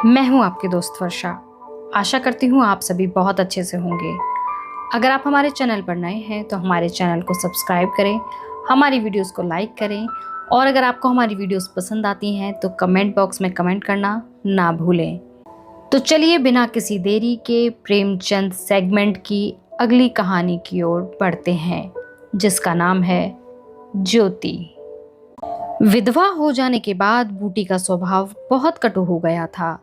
मैं हूं आपकी दोस्त वर्षा। आशा करती हूं आप सभी बहुत अच्छे से होंगे। अगर आप हमारे चैनल पर नए हैं तो हमारे चैनल को सब्सक्राइब करें, हमारी वीडियोस को लाइक करें और अगर आपको हमारी वीडियोस पसंद आती हैं तो कमेंट बॉक्स में कमेंट करना ना भूलें। तो चलिए बिना किसी देरी के प्रेमचंद सेगमेंट की अगली कहानी की ओर बढ़ते हैं, जिसका नाम है ज्योति। विधवा हो जाने के बाद बूटी का स्वभाव बहुत कटु हो गया था।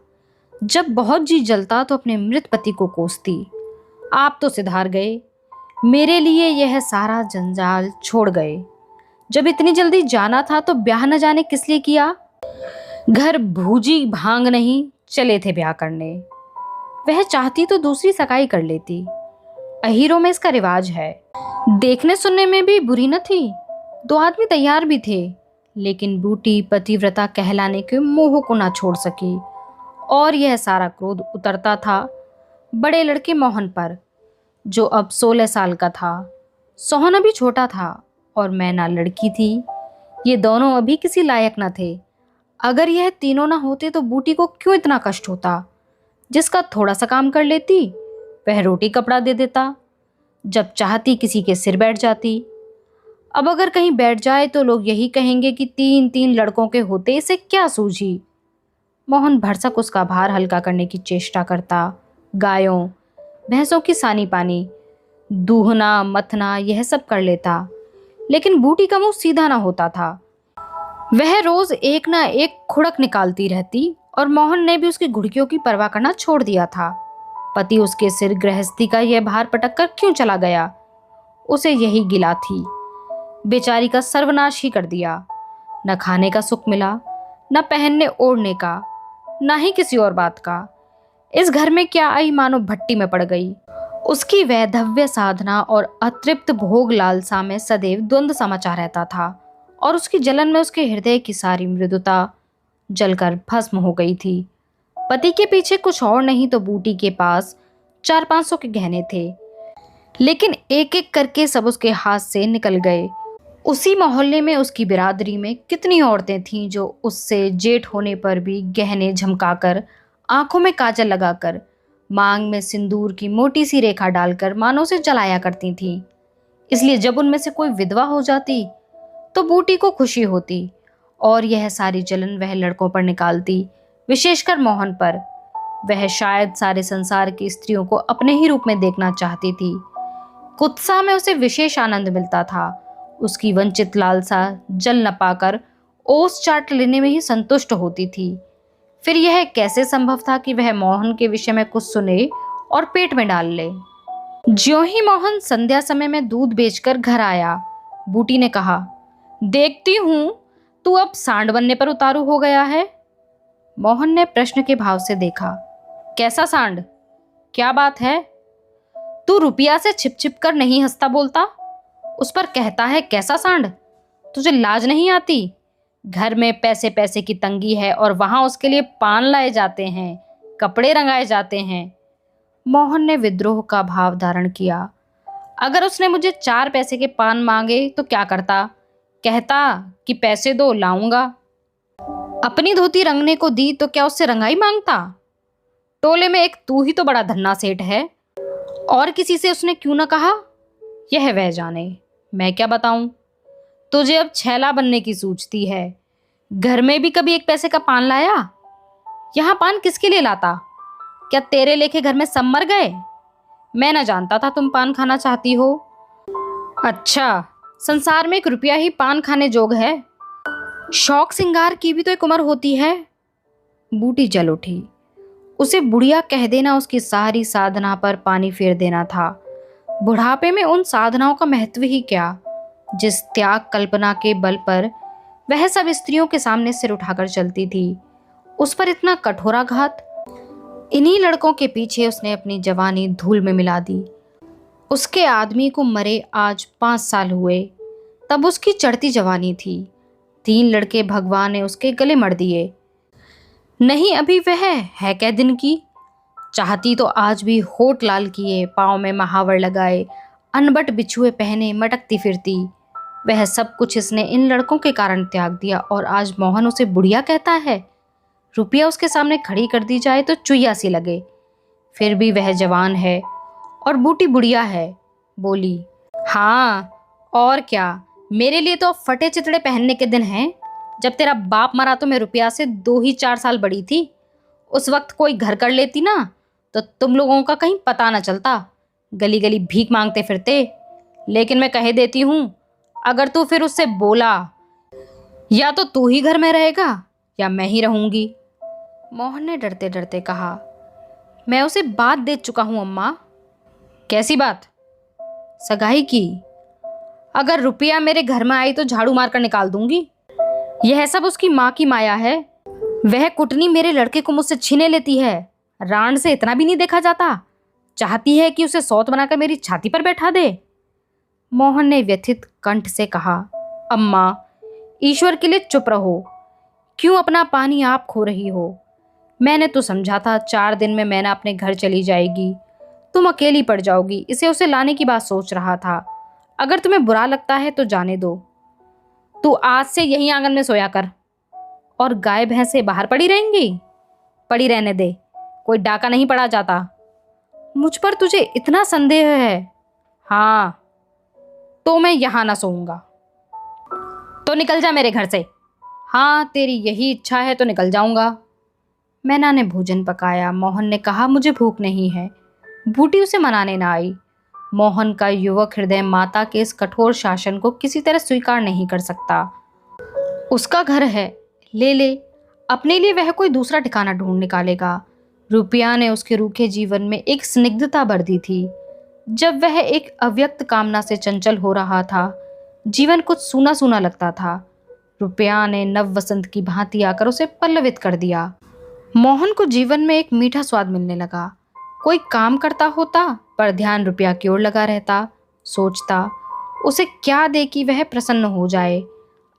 जब बहुत जी जलता तो अपने मृत पति को कोसती, आप तो सिधार गए, मेरे लिए यह सारा जंजाल छोड़ गए। जब इतनी जल्दी जाना था तो ब्याह न जाने किस लिए किया। घर भूजी भांग नहीं चले थे ब्याह करने। वह चाहती तो दूसरी सगाई कर लेती, अहीरों में इसका रिवाज है। देखने सुनने में भी बुरी न थी, 2 आदमी तैयार भी थे, लेकिन बूटी पतिव्रता कहलाने के मोह को ना छोड़ सकी और यह सारा क्रोध उतरता था बड़े लड़के मोहन पर, जो अब 16 साल का था। सोहन अभी छोटा था और मैना लड़की थी। ये दोनों अभी किसी लायक न थे। अगर यह तीनों ना होते तो बूटी को क्यों इतना कष्ट होता। जिसका थोड़ा सा काम कर लेती वह रोटी कपड़ा दे देता, जब चाहती किसी के सिर बैठ जाती। अब अगर कहीं बैठ जाए तो लोग यही कहेंगे कि 3 लड़कों के होते इसे क्या सूझी। मोहन भरसक उसका भार हल्का करने की चेष्टा करता। गायों भैंसों की सानी पानी, दूहना मथना यह सब कर लेता, लेकिन बूटी का मुंह सीधा ना होता था। वह रोज एक ना एक खुड़क निकालती रहती और मोहन ने भी उसकी घुड़कियों की परवाह करना छोड़ दिया था। पति उसके सिर गृहस्थी का यह भार पटक कर क्यों चला गया, उसे यही गिला थी। बेचारी का सर्वनाश ही कर दिया। न खाने का सुख मिला, न पहनने ओढ़ने का, न ही किसी और बात का। इस घर में क्या आई मानो भट्टी में पड़ गई। उसकी वैधव्य साधना और अतृप्त भोग लालसा में सदैव द्वंद्व समाचा रहता था और उसकी जलन में उसके हृदय की सारी मृदुता जलकर भस्म हो गई थी। पति के पीछे कुछ और नहीं तो बूटी के पास 400-500 के गहने थे, लेकिन एक एक करके सब उसके हाथ से निकल गए। उसी मोहल्ले में उसकी बिरादरी में कितनी औरतें थीं जो उससे जेठ होने पर भी गहने झमकाकर, आंखों में काजल लगाकर, मांग में सिंदूर की मोटी सी रेखा डालकर मानो से जलाया करती थीं। इसलिए जब उनमें से कोई विधवा हो जाती तो बूटी को खुशी होती और यह सारी जलन वह लड़कों पर निकालती, विशेषकर मोहन पर। वह शायद सारे संसार की स्त्रियों को अपने ही रूप में देखना चाहती थी। कुत्सा में उसे विशेष आनंद मिलता था। उसकी वंचित लालसा जल न पाकर ओस चाट लेने में ही संतुष्ट होती थी। फिर यह कैसे संभव था कि वह मोहन के विषय में कुछ सुने और पेट में डाल ले। ज्यों ही मोहन संध्या समय में दूध बेचकर घर आया, बूटी ने कहा, देखती हूं तू अब सांड बनने पर उतारू हो गया है। मोहन ने प्रश्न के भाव से देखा। कैसा सांड, क्या बात है? तू रुपया से छिप छिप कर नहीं हंसता बोलता, उस पर कहता है कैसा सांड? तुझे लाज नहीं आती? घर में पैसे पैसे की तंगी है और वहां उसके लिए पान लाए जाते हैं, कपड़े रंगाए जाते हैं। मोहन ने विद्रोह का भाव धारण किया। अगर उसने मुझे 4 पैसे के पान मांगे तो क्या करता? कहता कि पैसे दो, लाऊंगा। अपनी धोती रंगने को दी तो क्या उससे रंगाई मांगता? टोले में एक तू ही तो बड़ा धन्ना सेठ है, और किसी से उसने क्यों ना कहा? यह वह जाने, मैं क्या बताऊं। तुझे अब छैला बनने की सूझती है। घर में भी कभी 1 पैसे का पान लाया? यहाँ पान किसके लिए लाता? क्या तेरे लेखे घर में सब मर गए? मैं न जानता था तुम पान खाना चाहती हो। अच्छा, संसार में 1 रुपया ही पान खाने जोग है। शौक सिंगार की भी तो एक उम्र होती है। बूटी जल उठी। उसे बुढ़िया कह देना उसकी सारी साधना पर पानी फेर देना था। बुढ़ापे में उन साधनाओं का महत्व ही क्या, जिस त्याग कल्पना के बल पर वह सब स्त्रियों के सामने सिर उठाकर चलती थी। उस पर इतना कठोराघात। इन्हीं लड़कों के पीछे उसने अपनी जवानी धूल में मिला दी। उसके आदमी को मरे आज 5 साल हुए, तब उसकी चढ़ती जवानी थी। 3 लड़के भगवान ने उसके गले मर दिए। नहीं अभी वह है कै दिन की। चाहती तो आज भी होठ लाल किए, पाँव में महावर लगाए, अनबट बिछुए पहने मटकती फिरती। वह सब कुछ इसने इन लड़कों के कारण त्याग दिया और आज मोहन उसे बुढ़िया कहता है। रुपया उसके सामने खड़ी कर दी जाए तो चुईया सी लगे। फिर भी वह जवान है और बूटी बुढ़िया है। बोली, हाँ और क्या, मेरे लिए तो अब फटे चितड़े पहनने के दिन हैं। जब तेरा बाप मरा तो मैं रुपया से 2 ही 4 साल बड़ी थी। उस वक्त कोई घर कर लेती ना तो तुम लोगों का कहीं पता ना चलता, गली गली भीख मांगते फिरते। लेकिन मैं कह देती हूँ, अगर तू फिर उससे बोला, या तो तू ही घर में रहेगा या मैं ही रहूंगी। मोहन ने डरते डरते कहा, मैं उसे बात दे चुका हूं अम्मा। कैसी बात? सगाई की। अगर रुपया मेरे घर में आई तो झाड़ू मारकर निकाल दूंगी। यह सब उसकी माँ की माया है। वह कुटनी मेरे लड़के को मुझसे छीने लेती है। रांड से इतना भी नहीं देखा जाता। चाहती है कि उसे सौत बनाकर मेरी छाती पर बैठा दे। मोहन ने व्यथित कंठ से कहा, अम्मा ईश्वर के लिए चुप रहो। क्यों अपना पानी आप खो रही हो? मैंने तो समझा था 4 दिन में मैना अपने घर चली जाएगी, तुम अकेली पड़ जाओगी। इसे उसे लाने की बात सोच रहा था। अगर तुम्हें बुरा लगता है तो जाने दो। तू आज से यहीं आंगन में सोया कर। और गाय भैंसे बाहर पड़ी रहेंगी? पड़ी रहने दे, कोई डाका नहीं पड़ा जाता। मुझ पर तुझे इतना संदेह है? हाँ, तो मैं यहां ना सोऊंगा। तो निकल जा मेरे घर से। हाँ, तेरी यही इच्छा है तो निकल जाऊंगा। मैना ने भोजन पकाया। मोहन ने कहा, मुझे भूख नहीं है। बूटी उसे मनाने ना आई। मोहन का युवक हृदय माता के इस कठोर शासन को किसी तरह स्वीकार नहीं कर सकता। उसका घर है, ले ले। अपने लिए वह कोई दूसरा ठिकाना ढूंढ निकालेगा। रुपया ने उसके रूखे जीवन में एक स्निग्धता भर दी थी। जब वह एक अव्यक्त कामना से चंचल हो रहा था, जीवन कुछ सूना सूना लगता था। रुपया ने नव वसंत की भांति आकर उसे पल्लवित कर दिया। मोहन को जीवन में एक मीठा स्वाद मिलने लगा। कोई काम करता होता पर ध्यान रुपया की ओर लगा रहता। सोचता, उसे क्या दे कि वह प्रसन्न हो जाए।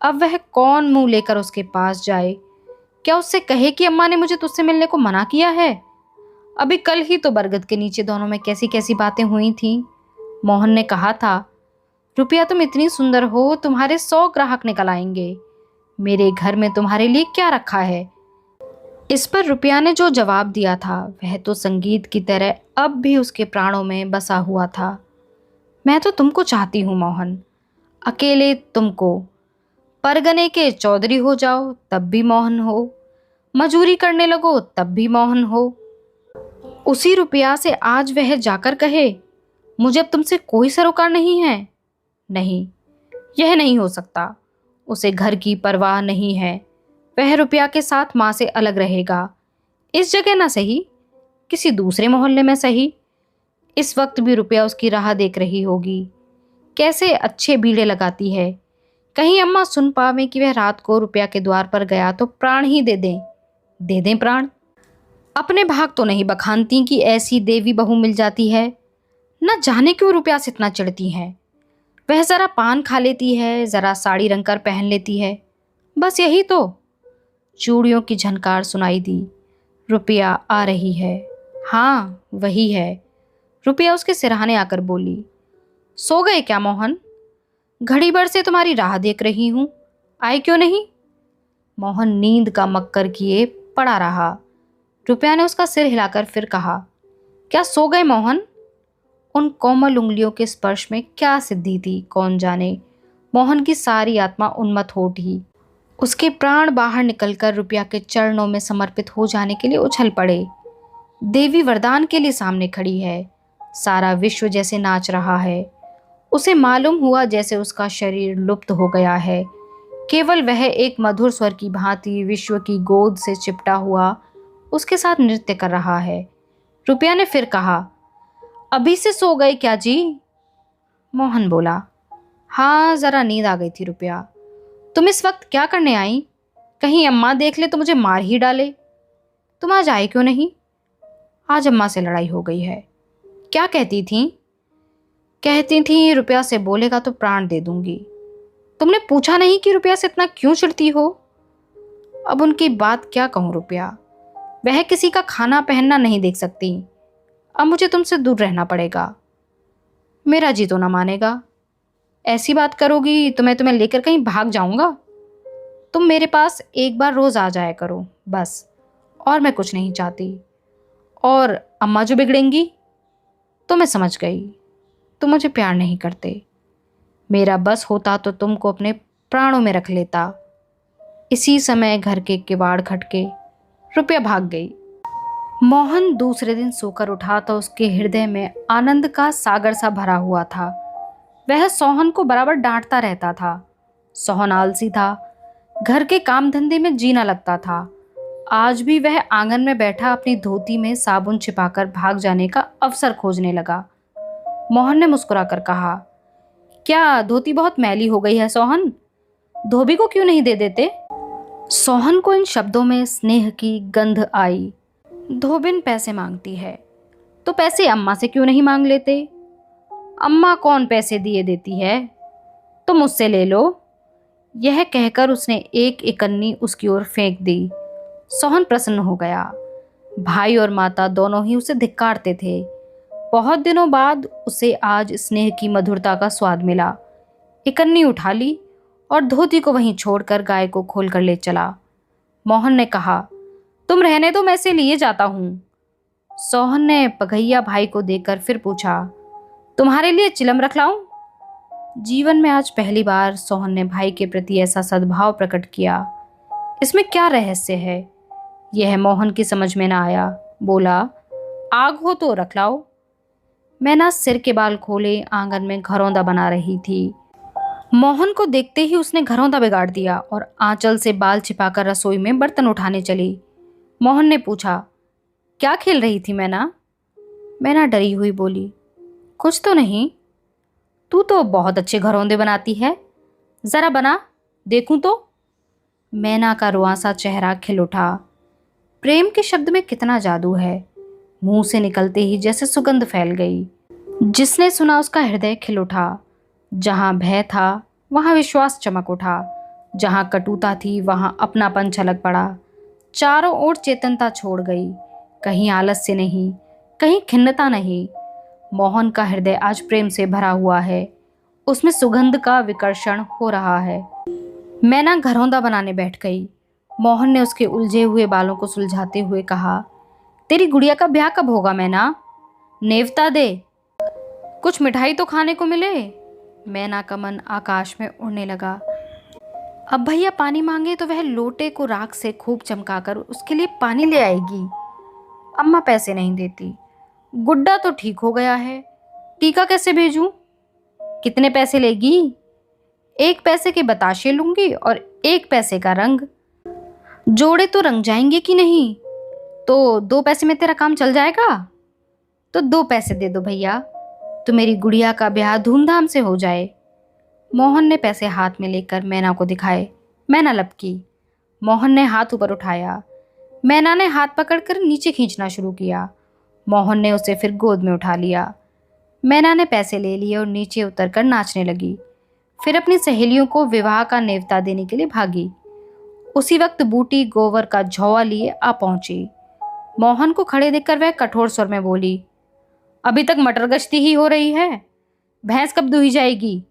अब वह कौन मुंह लेकर उसके पास जाए? क्या उससे कहे कि अम्मा ने मुझे तुझसे मिलने को मना किया है? अभी कल ही तो बरगद के नीचे दोनों में कैसी कैसी बातें हुई थीं। मोहन ने कहा था, रुपया तुम इतनी सुंदर हो, तुम्हारे 100 ग्राहक निकल आएंगे। मेरे घर में तुम्हारे लिए क्या रखा है? इस पर रुपया ने जो जवाब दिया था वह तो संगीत की तरह अब भी उसके प्राणों में बसा हुआ था। मैं तो तुमको चाहती हूँ मोहन, अकेले तुमको। परगने के चौधरी हो जाओ तब भी मोहन हो, मजूरी करने लगो तब भी मोहन हो। उसी रुपया से आज वह जाकर कहे, मुझे अब तुमसे कोई सरोकार नहीं है। नहीं, यह नहीं हो सकता। उसे घर की परवाह नहीं है। वह रुपया के साथ माँ से अलग रहेगा। इस जगह ना सही, किसी दूसरे मोहल्ले में सही। इस वक्त भी रुपया उसकी राह देख रही होगी। कैसे अच्छे बीड़े लगाती है। कहीं अम्मा सुन पावे कि वह रात को रुपया के द्वार पर गया तो प्राण ही दे दें। दे दें प्राण। अपने भाग तो नहीं बखानती कि ऐसी देवी बहू मिल जाती है। न जाने क्यों रुपया से इतना चिढ़ती है। वह ज़रा पान खा लेती है, ज़रा साड़ी रंग कर पहन लेती है, बस यही तो। चूड़ियों की झनकार सुनाई दी। रुपया आ रही है। हाँ, वही है। रुपया उसके सिरहाने आकर बोली, सो गए क्या मोहन? घड़ी भर से तुम्हारी राह देख रही हूँ, आए क्यों नहीं? मोहन नींद का मक्कर किए पड़ा रहा। रुपया ने उसका सिर हिलाकर फिर कहा, क्या सो गए मोहन? उन कोमल उंगलियों के स्पर्श में क्या सिद्धि थी कौन जाने। मोहन की सारी आत्मा उन्मत्त हो उठी। उसके प्राण बाहर निकलकर रुपया के चरणों में समर्पित हो जाने के लिए उछल पड़े। देवी वरदान के लिए सामने खड़ी है। सारा विश्व जैसे नाच रहा है। उसे मालूम हुआ जैसे उसका शरीर लुप्त हो गया है। केवल वह एक मधुर स्वर की भांति विश्व की गोद से चिपटा हुआ उसके साथ नृत्य कर रहा है। रुपया ने फिर कहा, अभी से सो गए क्या जी? मोहन बोला, हाँ, जरा नींद आ गई थी रुपया। तुम इस वक्त क्या करने आई? कहीं अम्मा देख ले तो मुझे मार ही डाले। तुम आज आए क्यों नहीं? आज अम्मा से लड़ाई हो गई है। क्या कहती थी? कहती थी रुपया से बोलेगा तो प्राण दे दूंगी। तुमने पूछा नहीं कि रुपया से इतना क्यों चिढ़ती हो? अब उनकी बात क्या कहूँ रुपया, वह किसी का खाना पहनना नहीं देख सकती। अब मुझे तुमसे दूर रहना पड़ेगा। मेरा जी तो ना मानेगा। ऐसी बात करोगी तो मैं तुम्हें लेकर कहीं भाग जाऊंगा। तुम मेरे पास एक बार रोज आ जाया करो बस। और मैं कुछ नहीं चाहती। और अम्मा जो बिगड़ेंगी, तो मैं समझ गई, तुम मुझे प्यार नहीं करते। मेरा बस होता तो तुमको अपने प्राणों में रख लेता। इसी समय घर के किवाड़ खटके, रुपया भाग गई। मोहन दूसरे दिन सोकर उठा तो उसके हृदय में आनंद का सागर सा भरा हुआ था। वह सोहन को बराबर डांटता रहता था। सोहन आलसी था, घर के काम धंधे में जीना लगता था। आज भी वह आंगन में बैठा अपनी धोती में साबुन छिपाकर भाग जाने का अवसर खोजने लगा। मोहन ने मुस्कुराकर कहा, क्या धोती बहुत मैली हो गई है सोहन? धोबी को क्यों नहीं दे देते? सोहन को इन शब्दों में स्नेह की गंध आई। धोबिन पैसे मांगती है तो पैसे अम्मा से क्यों नहीं मांग लेते? अम्मा कौन पैसे दिए देती है, तो मुझसे ले लो। यह कहकर उसने एक इकन्नी उसकी ओर फेंक दी। सोहन प्रसन्न हो गया। भाई और माता दोनों ही उसे धिक्कारते थे। बहुत दिनों बाद उसे आज स्नेह की मधुरता का स्वाद मिला। इकन्नी उठा ली और धोती को वहीं छोड़कर गाय को खोलकर ले चला। मोहन ने कहा, तुम रहने दो, मैं इसे लिए जाता हूँ। सोहन ने पगहिया भाई को देकर फिर पूछा, तुम्हारे लिए चिलम रख लाऊं? जीवन में आज पहली बार सोहन ने भाई के प्रति ऐसा सद्भाव प्रकट किया। इसमें क्या रहस्य है, यह मोहन की समझ में न आया। बोला, आग हो तो रख लाओ। मैना सिर के बाल खोले आंगन में घरौंदा बना रही थी। मोहन को देखते ही उसने घरौंदा बिगाड़ दिया और आंचल से बाल छिपाकर रसोई में बर्तन उठाने चली। मोहन ने पूछा, क्या खेल रही थी मैना? मैना डरी हुई बोली, कुछ तो नहीं। तू तो बहुत अच्छे घरौंदे बनाती है, जरा बना देखूं तो। मैना का रुआंसा चेहरा खिल उठा। प्रेम के शब्द में कितना जादू है। मुंह से निकलते ही जैसे सुगंध फैल गई। जिसने सुना उसका हृदय खिल उठा। जहां भय था वहां विश्वास चमक उठा। जहां कटुता थी वहां अपनापन छलक पड़ा। चारों ओर चेतनता छोड़ गई। कहीं आलस्य नहीं, कहीं खिन्नता नहीं। मोहन का हृदय आज प्रेम से भरा हुआ है। उसमें सुगंध का विकर्षण हो रहा है। मैना घरौंदा बनाने बैठ गई। मोहन ने उसके उलझे हुए बालों को सुलझाते हुए कहा, तेरी गुड़िया का ब्याह कब होगा मैना? नेवता दे, कुछ मिठाई तो खाने को मिले। मैना का मन आकाश में उड़ने लगा। अब भैया पानी मांगे तो वह लोटे को राख से खूब चमकाकर उसके लिए पानी ले आएगी। अम्मा पैसे नहीं देती। गुड्डा तो ठीक हो गया है, टीका कैसे भेजूं? कितने पैसे लेगी? 1 पैसे के बताशे लूंगी और 1 पैसे का रंग। जोड़े तो रंग जाएंगे कि नहीं? तो 2 पैसे में तेरा काम चल जाएगा। तो 2 पैसे दे दो भैया, तो मेरी गुड़िया का ब्याह धूमधाम से हो जाए। मोहन ने पैसे हाथ में लेकर मैना को दिखाए। मैना लपकी। मोहन ने हाथ ऊपर उठाया। मैना ने हाथ पकड़कर नीचे खींचना शुरू किया। मोहन ने उसे फिर गोद में उठा लिया। मैना ने पैसे ले लिए और नीचे उतरकर नाचने लगी। फिर अपनी सहेलियों को विवाह का नेवता देने के लिए भागी। उसी वक्त बूटी गोबर का झोवा लिए आ पहुंची। मोहन को खड़े देखकर वह कठोर स्वर में बोली, अभी तक मटर गश्ती ही हो रही है, भैंस कब दुही जाएगी?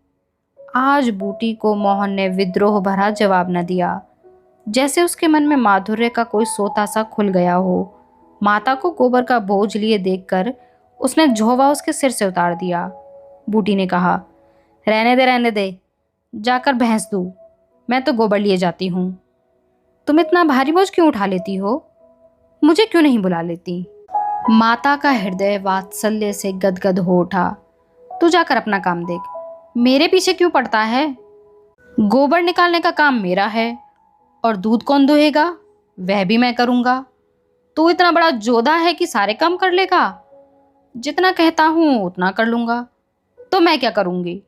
आज बूटी को मोहन ने विद्रोह भरा जवाब न दिया। जैसे उसके मन में माधुर्य का कोई सोता सा खुल गया हो। माता को गोबर का बोझ लिए देखकर उसने झोवा उसके सिर से उतार दिया। बूटी ने कहा, रहने दे, जाकर भैंस दू, मैं तो गोबर लिए जाती हूँ। तुम इतना भारी बोझ क्यों उठा लेती हो? मुझे क्यों नहीं बुला लेती? माता का हृदय वात्सल्य से गदगद हो उठा। तू जाकर अपना काम देख, मेरे पीछे क्यों पड़ता है? गोबर निकालने का काम मेरा है और दूध कौन दुहेगा, वह भी मैं करूँगा। तू इतना बड़ा जोधा है कि सारे काम कर लेगा? जितना कहता हूँ उतना कर लूँगा। तो मैं क्या करूँगी?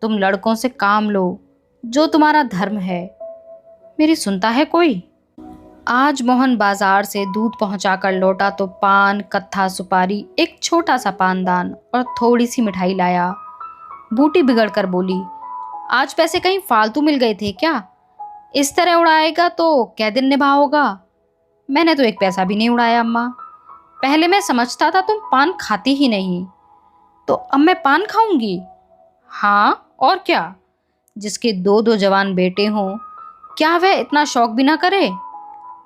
तुम लड़कों से काम लो, जो तुम्हारा धर्म है। मेरी सुनता है कोई? आज मोहन बाजार से दूध पहुंचाकर लौटा तो पान, कत्था, सुपारी, एक छोटा सा पानदान और थोड़ी सी मिठाई लाया। बूटी बिगड़कर बोली, आज पैसे कहीं फालतू मिल गए थे क्या? इस तरह उड़ाएगा तो क्या दिन निभा होगा? मैंने तो 1 पैसा भी नहीं उड़ाया अम्मा। पहले मैं समझता था तुम पान खाती ही नहीं, तो अब मैं पान खाऊंगी? हाँ और क्या? जिसके 2-2 जवान बेटे हों, क्या वह इतना शौक भी ना करे?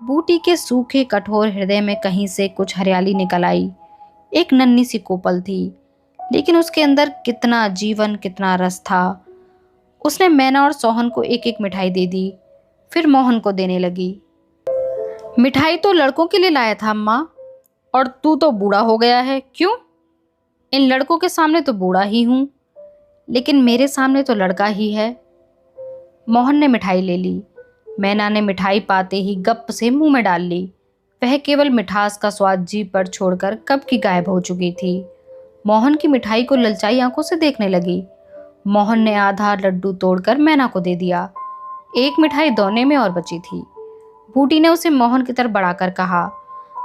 बूटी के सूखे कठोर हृदय में कहीं से कुछ हरियाली निकल आई। एक नन्ही सी कोपल थी, लेकिन उसके अंदर कितना जीवन, कितना रस था। उसने मैना और सोहन को एक एक मिठाई दे दी, फिर मोहन को देने लगी। मिठाई तो लड़कों के लिए लाया था अम्मा, और तू तो बूढ़ा हो गया है। क्यों? इन लड़कों के सामने तो बूढ़ा ही हूं, लेकिन मेरे सामने तो लड़का ही है। मोहन ने मिठाई ले ली। मैना ने मिठाई पाते ही गप से मुंह में डाल ली। वह केवल मिठास का स्वाद जीभ पर छोड़कर कब की गायब हो चुकी थी। मोहन की मिठाई को ललचाई आंखों से देखने लगी। मोहन ने आधा लड्डू तोड़कर मैना को दे दिया। एक मिठाई दोने में और बची थी। बूटी ने उसे मोहन की तरफ बढ़ाकर कहा,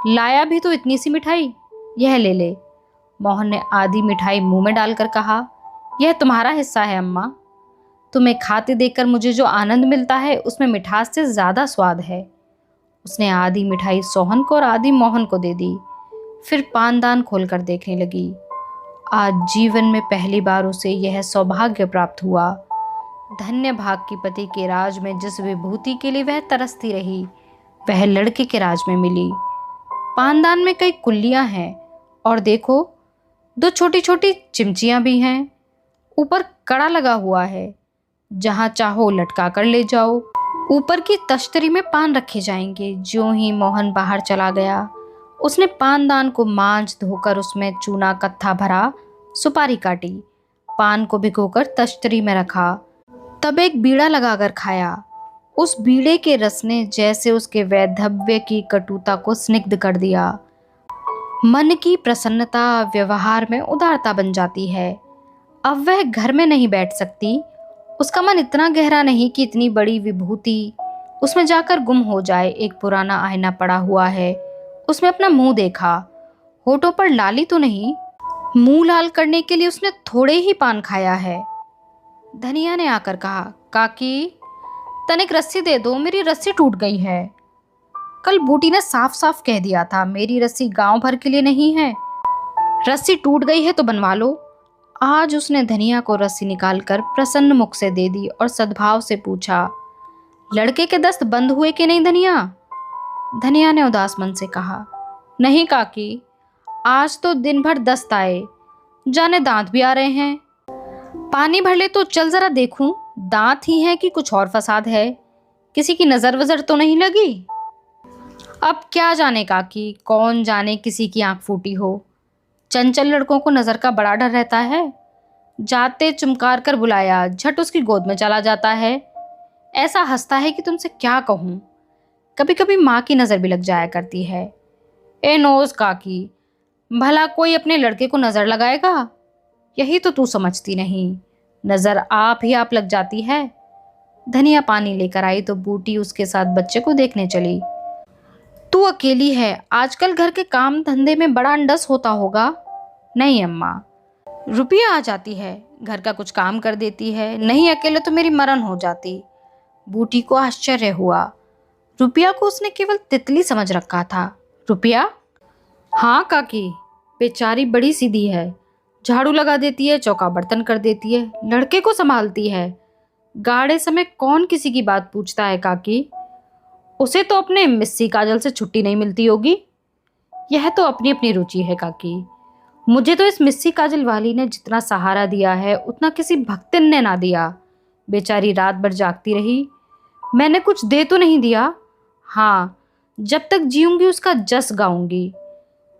लाया भी तो इतनी सी मिठाई, यह ले ले। मोहन ने आधी मिठाई मुंह में डालकर कहा, यह तुम्हारा हिस्सा है अम्मा। तुम्हें खाते देखकर मुझे जो आनंद मिलता है उसमें मिठास से ज्यादा स्वाद है। उसने आधी मिठाई सोहन को और आधी मोहन को दे दी, फिर पानदान खोलकर देखने लगी। आज जीवन में पहली बार उसे यह सौभाग्य प्राप्त हुआ। धन्य भाग की पति के राज में जिस विभूति के लिए वह तरसती रही, वह लड़के के राज में मिली। पानदान में कई कुल्लियां हैं, और देखो, दो छोटी छोटी चिमचियां भी हैं। ऊपर कड़ा लगा हुआ है, जहां चाहो लटका कर ले जाओ। ऊपर की तश्तरी में पान रखे जाएंगे। ज्यों ही मोहन बाहर चला गया, उसने पानदान को मांज धोकर उसमें चूना कत्था भरा, सुपारी काटी, पान को भिगोकर तश्तरी में रखा, तब एक बीड़ा लगाकर खाया। उस बीड़े के रस ने जैसे उसके वैधव्य की कटुता को स्निग्ध कर दिया। मन की प्रसन्नता व्यवहार में उदारता बन जाती है। अब वह घर में नहीं बैठ सकती। उसका मन इतना गहरा नहीं कि इतनी बड़ी विभूति उसमें जाकर गुम हो जाए। एक पुराना आईना पड़ा हुआ है, उसमें अपना मुंह देखा। होठों पर लाली तो नहीं, मुंह लाल करने के लिए उसने थोड़े ही पान खाया है। धनिया ने आकर कहा, काकी तनिक रस्सी दे दो, मेरी रस्सी टूट गई है। कल बूटी ने साफ साफ कह दिया था, मेरी रस्सी गांव भर के लिए नहीं है। रस्सी टूट गई है तो बनवा लो। आज उसने धनिया को रस्सी निकालकर प्रसन्न मुख से दे दी और सद्भाव से पूछा, लड़के के दस्त बंद हुए कि नहीं धनिया? धनिया ने उदास मन से कहा, नहीं काकी, आज तो दिन भर दस्त आए, जाने दांत भी आ रहे हैं। पानी भर ले तो चल जरा देखूं, दांत ही हैं कि कुछ और फसाद है, किसी की नजर वजर तो नहीं लगी? अब क्या जाने काकी, कौन जाने किसी की आंख फूटी हो। चंचल लड़कों को नजर का बड़ा डर रहता है। जाते चुमकार कर बुलाया, झट उसकी गोद में चला जाता है। ऐसा हंसता है कि तुमसे क्या कहूँ। कभी कभी माँ की नजर भी लग जाया करती है। ए नोज काकी, भला कोई अपने लड़के को नजर लगाएगा? यही तो तू समझती नहीं, नजर आप ही आप लग जाती है। धनिया पानी लेकर आई तो बूटी उसके साथ बच्चे को देखने चली। तू अकेली है, आजकल घर के काम धंधे में बड़ा अंडस होता होगा। नहीं अम्मा, रुपया आ जाती है, घर का कुछ काम कर देती है, नहीं अकेले तो मेरी मरण हो जाती। बूटी को आश्चर्य हुआ। रुपया को उसने केवल तितली समझ रखा था। रुपया? हाँ काकी, बेचारी बड़ी सीधी है, झाड़ू लगा देती है, चौका बर्तन कर देती है, लड़के को संभालती है। गाड़े समय कौन किसी की बात पूछता है काकी? उसे तो अपने मिस्सी काजल से छुट्टी नहीं मिलती होगी। यह तो अपनी अपनी रुचि है काकी। मुझे तो इस मिस्सी काजल वाली ने जितना सहारा दिया है उतना किसी भक्तिन ने ना दिया। बेचारी रात भर जागती रही, मैंने कुछ दे तो नहीं दिया। हाँ, जब तक जीऊंगी उसका जस गाऊंगी।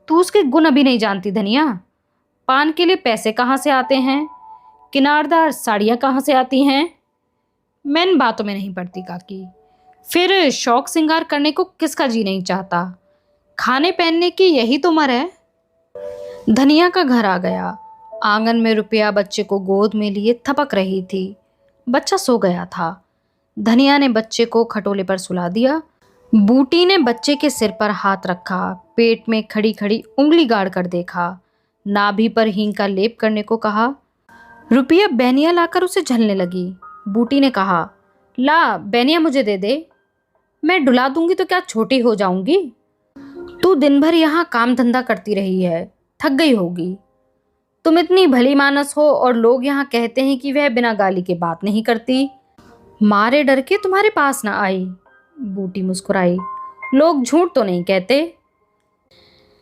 तू उसके गुण अभी नहीं जानती धनिया। पान के लिए पैसे कहाँ से आते हैं, किनारदार साड़ियाँ कहाँ से आती हैं। मैं इन बातों में नहीं पड़ती काकी। फिर शौक श्रृंगार करने को किसका जी नहीं चाहता। खाने पहनने की यही तो उम्र है। धनिया का घर आ गया। आंगन में रुपया बच्चे को गोद में लिए थपक रही थी। बच्चा सो गया था। धनिया ने बच्चे को खटोले पर सुला दिया। बूटी ने बच्चे के सिर पर हाथ रखा, पेट में खड़ी खड़ी उंगली गाड़ कर देखा, नाभि पर हींग का लेप करने को कहा। रुपया बैनिया लाकर उसे झलने लगी। बूटी ने कहा, ला बैनिया मुझे दे दे, मैं डुला दूंगी तो क्या छोटी हो जाऊंगी? तू दिन भर यहाँ काम धंधा करती रही है, थक गई होगी। तुम इतनी भली मानस हो और लोग यहाँ कहते हैं कि वह बिना गाली के बात नहीं करती। मारे डर के तुम्हारे पास ना आई। बूटी मुस्कुराई। लोग झूठ तो नहीं कहते।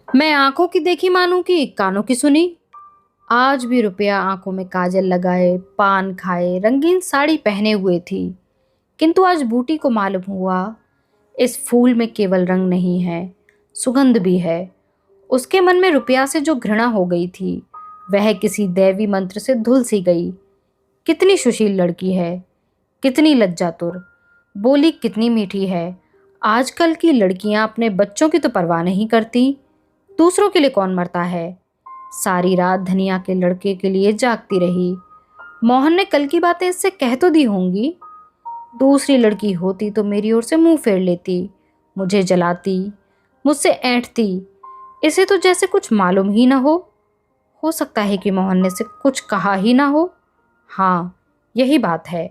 मैं आंखों की देखी मानूं कि कानों की सुनी। आज भी रुपया आंखों में काजल लगाए, पान खाए, रंगीन साड़ी पहने हुए थी। किंतु आज बूटी को मालूम हुआ इस फूल में केवल रंग नहीं है, सुगंध भी है। उसके मन में रुपया से जो घृणा हो गई थी वह किसी दैवी मंत्र से धुल सी गई। कितनी सुशील लड़की है, कितनी लज्जातुर, बोली कितनी मीठी है। आजकल की लड़कियां अपने बच्चों की तो परवाह नहीं करती, दूसरों के लिए कौन मरता है। सारी रात धनिया के लड़के के लिए जागती रही। मोहन ने कल की बातें इससे कह तो दी होंगी। दूसरी लड़की होती तो मेरी ओर से मुंह फेर लेती, मुझे जलाती, मुझसे ऐंठती। इसे तो जैसे कुछ मालूम ही ना हो सकता है कि मोहन ने से कुछ कहा ही ना हो। हाँ, यही बात है।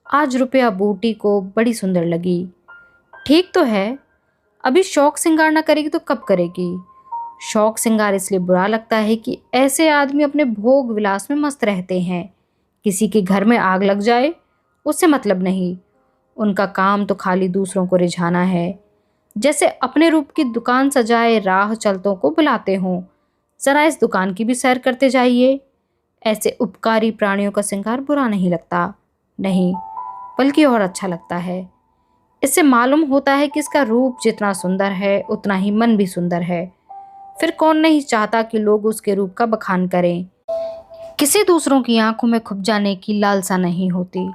आज रुपया बूटी को बड़ी सुंदर लगी। ठीक तो है, अभी शौक श्रृंगार ना करेगी तो कब करेगी। शौक श्रृंगार इसलिए बुरा लगता है कि ऐसे आदमी अपने भोग विलास में मस्त रहते हैं। किसी के घर में आग लग जाए उससे मतलब नहीं, उनका काम तो खाली दूसरों को रिझाना है। जैसे अपने रूप की दुकान सजाए राह चलतों को बुलाते हों, जरा इस दुकान की भी सैर करते जाइए। ऐसे उपकारी प्राणियों का श्रृंगार बुरा नहीं लगता, नहीं बल्कि और अच्छा लगता है। इससे मालूम होता है कि इसका रूप जितना सुंदर है उतना ही मन भी सुंदर है। फिर कौन नहीं चाहता कि लोग उसके रूप का बखान करें। किसी दूसरों की आंखों में खुप जाने की लालसा नहीं होती।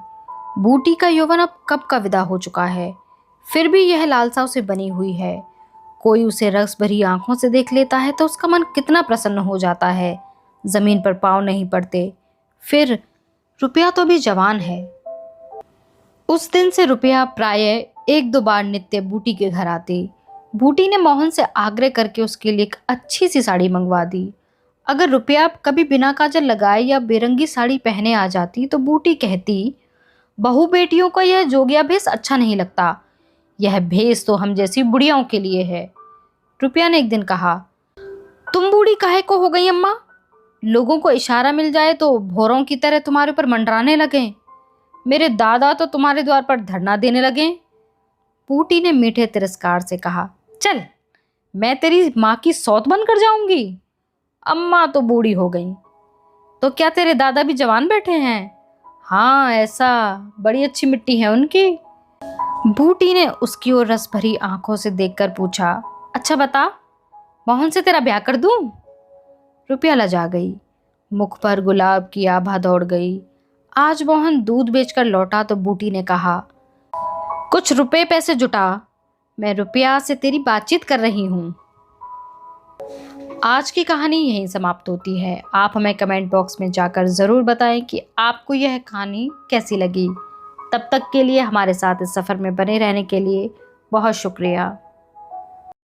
बूटी का यौवन अब कब का विदा हो चुका है, फिर भी यह लालसा उसे बनी हुई है। कोई उसे रस भरी आंखों से देख लेता है तो उसका मन कितना प्रसन्न हो जाता है, जमीन पर पांव नहीं पड़ते। फिर रुपया तो भी जवान है। उस दिन से रुपया प्रायः 1-2 बार नित्य बूटी के घर आती। बूटी ने मोहन से आग्रह करके उसके लिए एक अच्छी सी साड़ी मंगवा दी। अगर रुपया कभी बिना काजल लगाए या बेरंगी साड़ी पहने आ जाती तो बूटी कहती, बहू बेटियों का यह जोगिया भेष अच्छा नहीं लगता, यह भेष तो हम जैसी बुढ़ियाओं के लिए है। रुपया ने एक दिन कहा, तुम बूढ़ी काहे को हो गई अम्मा? लोगों को इशारा मिल जाए तो भौरों की तरह तुम्हारे ऊपर मंडराने लगे। मेरे दादा तो तुम्हारे द्वार पर धरना देने लगे। बूटी ने मीठे तिरस्कार से कहा, चल मैं तेरी माँ की सौत बनकर जाऊंगी। अम्मा तो बूढ़ी हो गई, तो क्या तेरे दादा भी जवान बैठे हैं? हाँ ऐसा, बड़ी अच्छी मिट्टी है उनकी। बूटी ने उसकी ओर रस भरी आंखों से देखकर पूछा, अच्छा बता, मोहन से तेरा ब्याह कर दूं? रुपया लजा गई, मुख पर गुलाब की आभा दौड़ गई। आज मोहन दूध बेचकर लौटा तो बूटी ने कहा, कुछ रुपए पैसे जुटा, मैं रुपया से तेरी बातचीत कर रही हूँ। आज की कहानी यहीं समाप्त होती है। आप हमें कमेंट बॉक्स में जाकर ज़रूर बताएं कि आपको यह कहानी कैसी लगी। तब तक के लिए हमारे साथ इस सफ़र में बने रहने के लिए बहुत शुक्रिया।